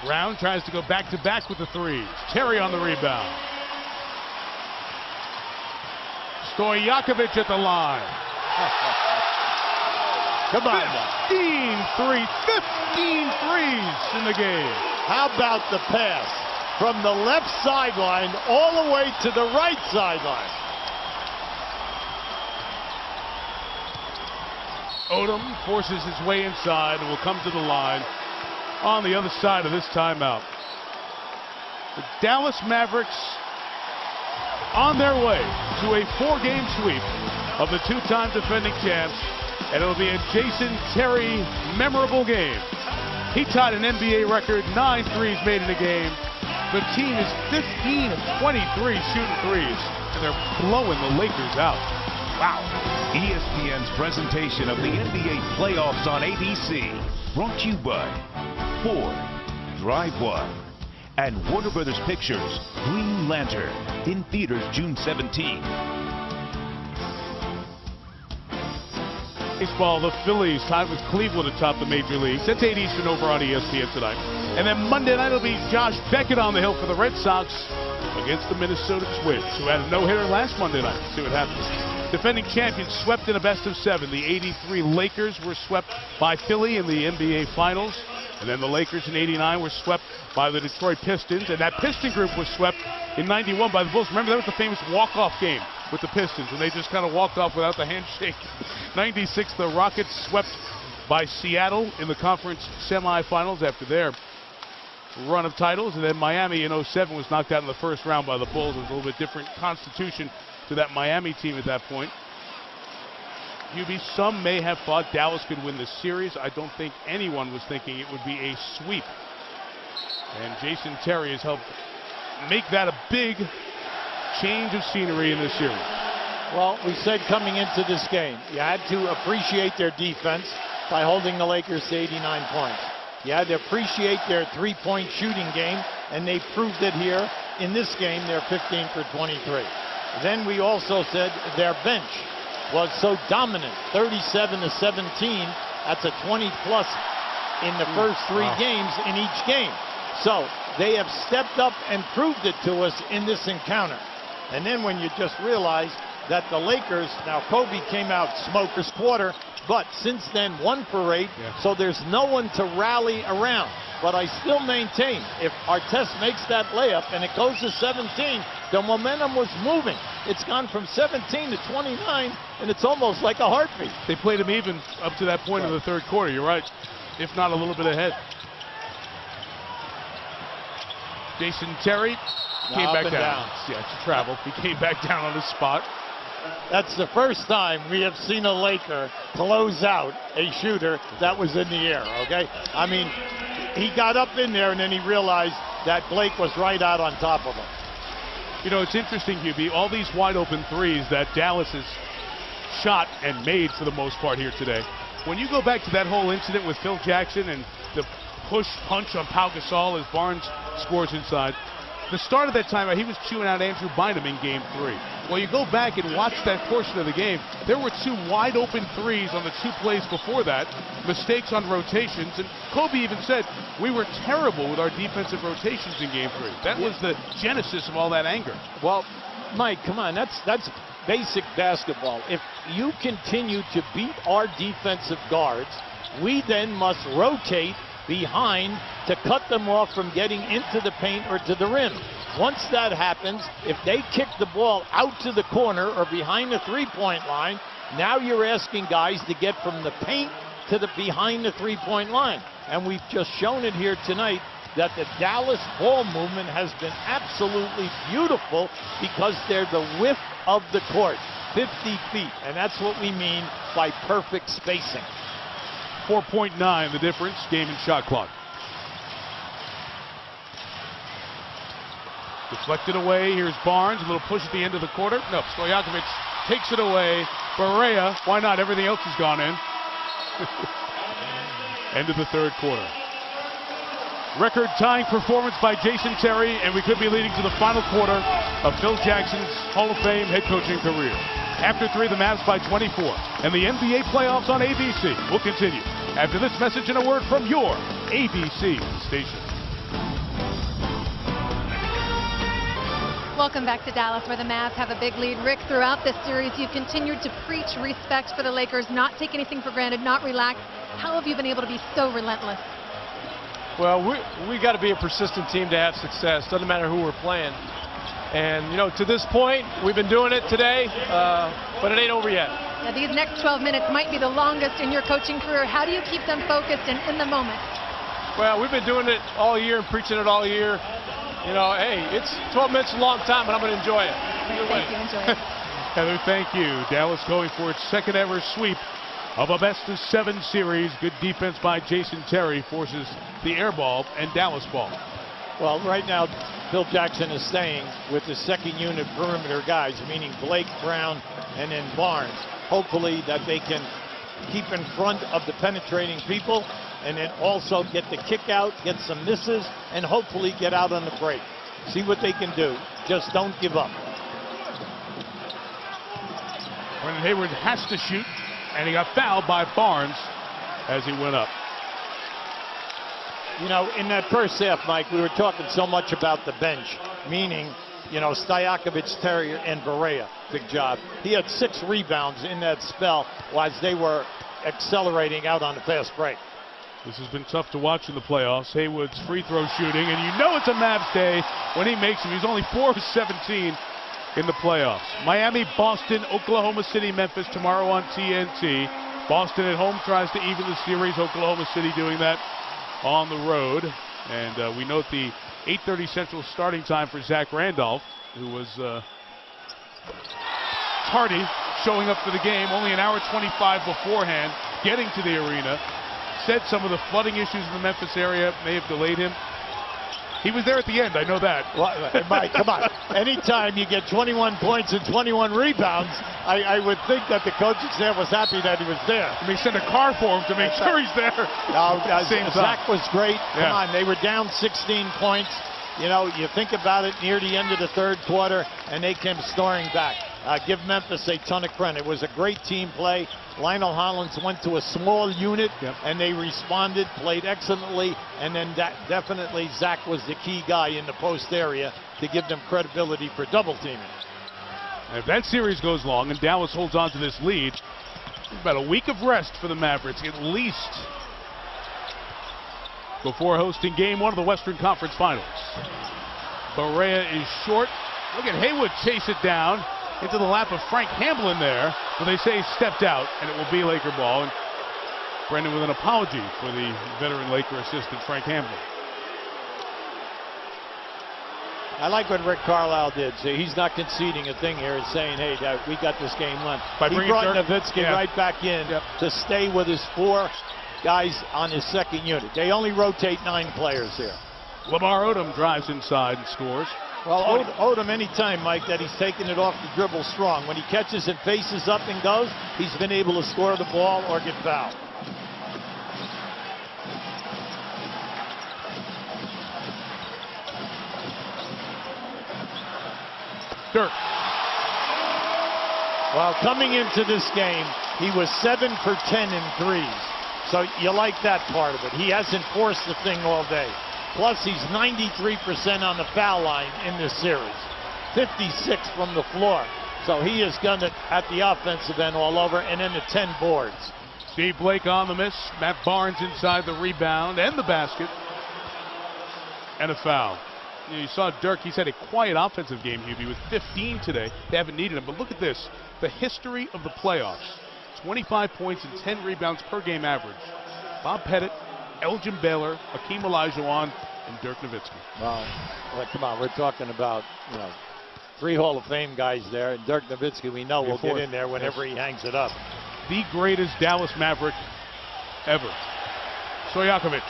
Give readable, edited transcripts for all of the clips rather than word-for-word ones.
Brown tries to go back-to-back with the threes. Terry on the rebound. Stojakovic at the line. Come on. 15 threes in the game. How about the pass from the left sideline all the way to the right sideline? Odom forces his way inside and will come to the line on the other side of this timeout. The Dallas Mavericks on their way to a 4-game sweep of the two-time defending champs, and it'll be a Jason Terry memorable game. He tied an NBA record, 9 threes made in a game. The team is 15 of 23 shooting threes, and they're blowing the Lakers out. Wow. ESPN's presentation of the NBA playoffs on ABC, brought to you by Ford, Drive One, and Warner Brothers Pictures' Green Lantern, in theaters June 17. Baseball, the Phillies tied with Cleveland atop the major leagues. That's 8 Eastern over on ESPN tonight. And then Monday night will be Josh Beckett on the hill for the Red Sox against the Minnesota Twins, who had a no-hitter last Monday night. See what happens. Defending champions swept in a best-of-7. The 83 Lakers were swept by Philly in the NBA Finals. And then the Lakers in 89 were swept by the Detroit Pistons. And that Piston group was swept in 91 by the Bulls. Remember, that was the famous walk-off game with the Pistons, and they just kind of walked off without the handshake. 96, the Rockets swept by Seattle in the conference semifinals after their run of titles. And then Miami in 07 was knocked out in the first round by the Bulls. It was a little bit different constitution to that Miami team at that point. Hubie, some may have thought Dallas could win this series. I don't think anyone was thinking it would be a sweep. And Jason Terry has helped make that a big change of scenery in this series. Well, we said coming into this game, you had to appreciate their defense by holding the Lakers to 89 points. You had to appreciate their three-point shooting game, and they proved it here. In this game, they're 15 for 23. Then we also said their bench was so dominant, 37 to 17. That's a 20-plus in the first 3 games in each game. So they have stepped up and proved it to us in this encounter. And then when you just realize that the Lakers, now Kobe came out smoker's quarter, but since then 1 for 8, so there's no one to rally around. But I still maintain, if Artest makes that layup and it goes to 17, the momentum was moving. It's gone from 17 to 29, and it's almost like a heartbeat. They played him even up to that point in the third quarter, you're right, if not a little bit ahead. Jason Terry came back down. Yeah, to travel. He came back down on the spot. That's the first time we have seen a Laker close out a shooter that was in the air, okay? I mean, he got up in there and then he realized that Blake was right out on top of him. You know, it's interesting, Hubie, all these wide open threes that Dallas has shot and made for the most part here today. When you go back to that whole incident with Phil Jackson and the push punch on Pau Gasol as Barnes scores inside, the start of that time, he was chewing out Andrew Bynum in Game 3. Well, you go back and watch that portion of the game, there were 2 wide open threes on the 2 plays before that, mistakes on rotations, and Kobe even said, we were terrible with our defensive rotations in Game 3. That was the genesis of all that anger. Well, Mike, come on, that's basic basketball. If you continue to beat our defensive guards, we then must rotate behind to cut them off from getting into the paint or to the rim. Once that happens, if they kick the ball out to the corner or behind the three-point line, now you're asking guys to get from the paint to the behind the three-point line. And we've just shown it here tonight that the Dallas ball movement has been absolutely beautiful because they're the width of the court, 50 feet. And that's what we mean by perfect spacing. 4.9 the difference, game and shot clock. Deflected away, here's Barnes, a little push at the end of the quarter. No, Stojakovic takes it away. Barea, why not? Everything else has gone in. End of the third quarter. Record-tying performance by Jason Terry, and we could be leading to the final quarter of Phil Jackson's Hall of Fame head coaching career. After 3, the Mavs by 24, and the NBA playoffs on ABC will continue after this message and a word from your ABC station. Welcome back to Dallas, where the Mavs have a big lead. Rick, throughout this series, you've continued to preach respect for the Lakers, not take anything for granted, not relax. How have you been able to be so relentless? Well, we got to be a persistent team to have success. Doesn't matter who we're playing. And, you know, to this point, we've been doing it today, but it ain't over yet. Now, these next 12 minutes might be the longest in your coaching career. How do you keep them focused and in the moment? Well, we've been doing it all year and preaching it all year. You know, hey, it's 12 minutes is a long time, but I'm going to enjoy it. Thank you. Enjoy it. Heather, thank you. Dallas going for its second ever sweep of a best-of-7 series. Good defense by Jason Terry forces the air ball and Dallas ball. Well, right now, Phil Jackson is staying with the second unit perimeter guys, meaning Blake, Brown, and then Barnes. Hopefully that they can keep in front of the penetrating people and then also get the kick out, get some misses, and hopefully get out on the break. See what they can do. Just don't give up. Brendan Hayward has to shoot, and he got fouled by Barnes as he went up. You know, in that first half, Mike, we were talking so much about the bench, meaning, you know, Stojakovic, Terrier, and Barea. Big job. He had 6 rebounds in that spell while they were accelerating out on the fast break. This has been tough to watch in the playoffs. Hayward's free throw shooting, and you know it's a Mavs day when he makes them. He's only 4 of 17 in the playoffs. Miami, Boston, Oklahoma City, Memphis tomorrow on TNT. Boston at home tries to even the series. Oklahoma City doing that on the road. And we note the 8:30 Central starting time for Zach Randolph, who was tardy showing up for the game, only an hour 25 beforehand, getting to the arena. Said some of the flooding issues in the Memphis area may have delayed him. He was there at the end, I know that. Well, Mike, come on. Anytime you get 21 points and 21 rebounds, I would think that the coaching staff was happy that he was there. They sent a car for him to make sure he's there. No, Same Zach time. was great. Yeah. Come on, they were down 16 points. You know, you think about it near the end of the third quarter, and they came storming back. Give Memphis a ton of credit. It was a great team play. Lionel Hollins went to a small unit, and they responded, played excellently, and then definitely Zach was the key guy in the post area to give them credibility for double teaming. If that series goes long and Dallas holds on to this lead, about a week of rest for the Mavericks at least before hosting game 1 of the Western Conference Finals. Barea is short. Look at Hayward chase it down into the lap of Frank Hamblin there, but they say he stepped out, and it will be Laker ball. And Brendan with an apology for the veteran Laker assistant, Frank Hamblin. I like what Rick Carlisle did. So he's not conceding a thing here and saying, hey, we got this game won. He brought Nowitzki right back in to stay with his 4 guys on his second unit. They only rotate 9 players here. Lamar Odom drives inside and scores. Well, Odom, anytime, Mike, that he's taking it off the dribble strong. When he catches and faces up and goes, he's been able to score the ball or get fouled. Dirk. Well, coming into this game, he was 7 for 10 in threes. So you like that part of it. He hasn't forced the thing all day. Plus, he's 93% on the foul line in this series. 56 from the floor. So he has done it at the offensive end all over, and then the 10 boards. Steve Blake on the miss. Matt Barnes inside the rebound and the basket. And a foul. You saw Dirk, he's had a quiet offensive game, Hubie, with 15 today. They haven't needed him. But look at this. The history of the playoffs. 25 points and 10 rebounds per game average. Bob Pettit, Elgin Baylor, Akeem Olajuwon, and Dirk Nowitzki. Well, come on, we're talking about, 3 Hall of Fame guys there. And Dirk Nowitzki, we know, will get in there whenever he hangs it up. The greatest Dallas Maverick ever. Stojakovic.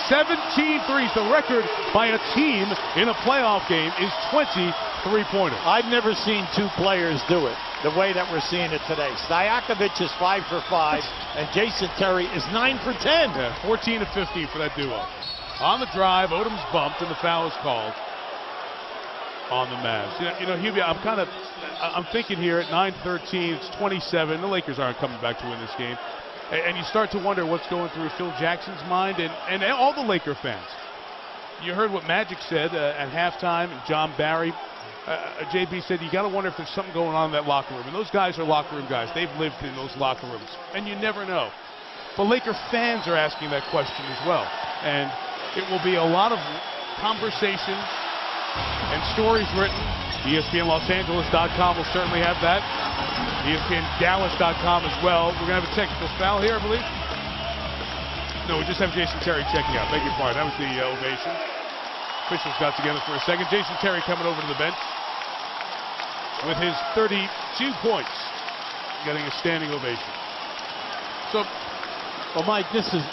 17 threes. The record by a team in a playoff game is 20 three-pointers. I've never seen 2 players do it the way that we're seeing it today. Stojakovic is 5 for 5, and Jason Terry is 9 for 10. Yeah, 14 to 15 for that duo. On the drive, Odom's bumped, and the foul is called on the Mavs. Hubie, I'm thinking here at 9:13, it's 27. The Lakers aren't coming back to win this game. And you start to wonder what's going through Phil Jackson's mind and all the Laker fans. You heard what Magic said at halftime, and John Barry. JB said you got to wonder if there's something going on in that locker room. And those guys are locker room guys. They've lived in those locker rooms, and you never know. But Laker fans are asking that question as well, and it will be a lot of conversation and stories written. ESPNLosAngeles.com will certainly have that. ESPNDallas.com as well. We're going to have a technical foul here, I believe. No, we just have Jason Terry checking out. Beg your pardon. That was the ovation. Officials got together for a second. Jason Terry coming over to the bench with his 32 points, getting a standing ovation. So, well, Mike, this has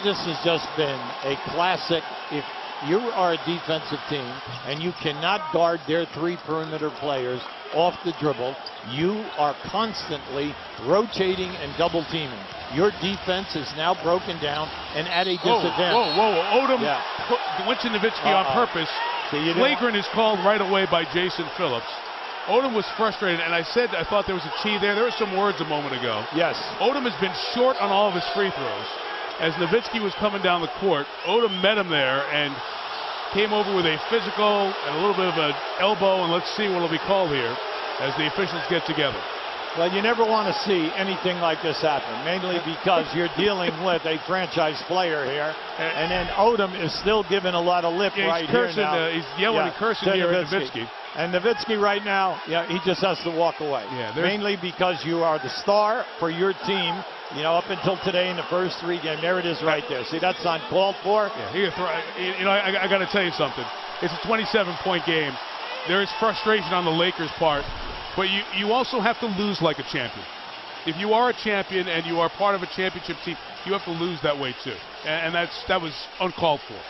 just been a classic. If you are a defensive team and you cannot guard their 3 perimeter players off the dribble, you are constantly rotating and double teaming. Your defense is now broken down and at a disadvantage. Whoa. Odom went to Nowitzki on purpose. Flagrant is called right away by Jason Phillips. Odom was frustrated, and I said I thought there was a T there. There were some words a moment ago. Yes. Odom has been short on all of his free throws. As Nowitzki was coming down the court, Odom met him there and came over with a physical and a little bit of an elbow, and let's see what will be called here as the officials get together. Well, you never want to see anything like this happen, mainly because you're dealing with a franchise player here, and then Odom is still giving a lot of lip right cursing, here now. He's yelling and cursing here at Nowitzki. And Nowitzki right now, he just has to walk away. Mainly because you are the star for your team. You know, up until today in the first 3 games, there it is right there. See, that's uncalled for. I got to tell you something. It's a 27-point game. There is frustration on the Lakers' part, but you also have to lose like a champion. If you are a champion and you are part of a championship team, you have to lose that way too, and that was uncalled for.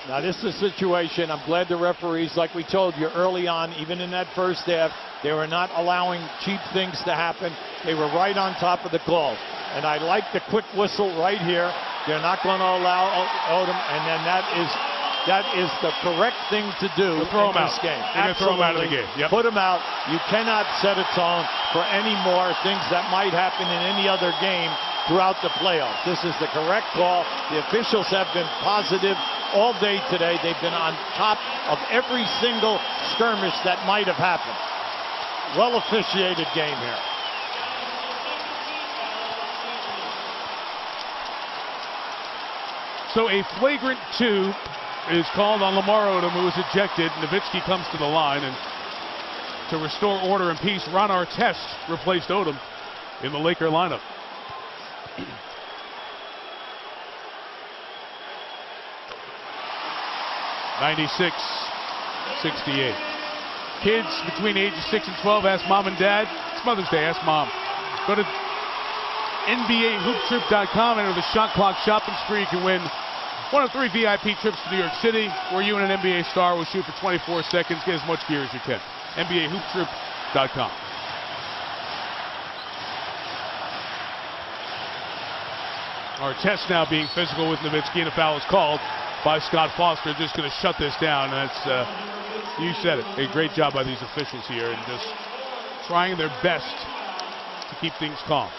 Now this is a situation, I'm glad the referees, like we told you early on, even in that first half, they were not allowing cheap things to happen. They were right on top of the call. And I like the quick whistle right here. They're not going to allow Odom, and then that is the correct thing to do throw in this game. Absolutely. Throw him out of the game. Yep. Put him out. You cannot set a tone for any more things that might happen in any other game throughout the playoffs. This is the correct call. The officials have been positive all day today. They've been on top of every single skirmish that might have happened. Well officiated game here. So a flagrant 2 is called on Lamar Odom, who was ejected. Nowitzki comes to the line, and to restore order and peace, Ron Artest replaced Odom in the Laker lineup. (96-68). Kids between the ages 6 and 12 ask mom and dad. It's Mother's Day. Ask mom. Go to NBAHoopTroop.com. Enter the shot clock shopping spree. You can win one of 3 VIP trips to New York City, where you and an NBA star will shoot for 24 seconds. Get as much gear as you can. NBAHoopTroop.com. Artest now being physical with Nowitzki, and a foul is called by Scott Foster. Just going to shut this down. And that's, you said it, a great job by these officials here, and just trying their best to keep things calm.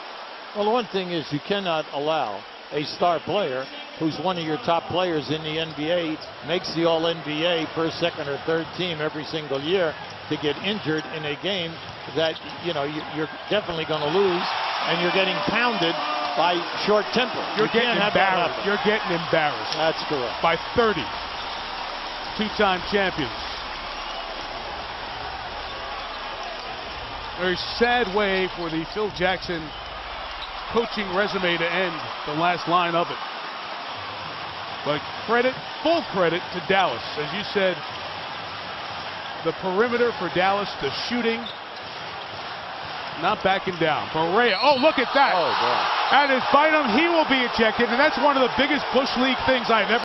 Well, the one thing is you cannot allow a star player who's one of your top players in the NBA, makes the All-NBA first, second, or third team every single year, to get injured in a game that, you're definitely going to lose, and you're getting pounded by short temper. You're getting embarrassed. You're getting embarrassed. That's correct. By 30. 2-time champions. Very sad way for the Phil Jackson coaching resume to end the last line of it. But full credit to Dallas. As you said, the perimeter for Dallas, the shooting, not backing down. Perea, look at that. Oh, boy. That is Bynum. He will be ejected, and that's one of the biggest Bush League things I've ever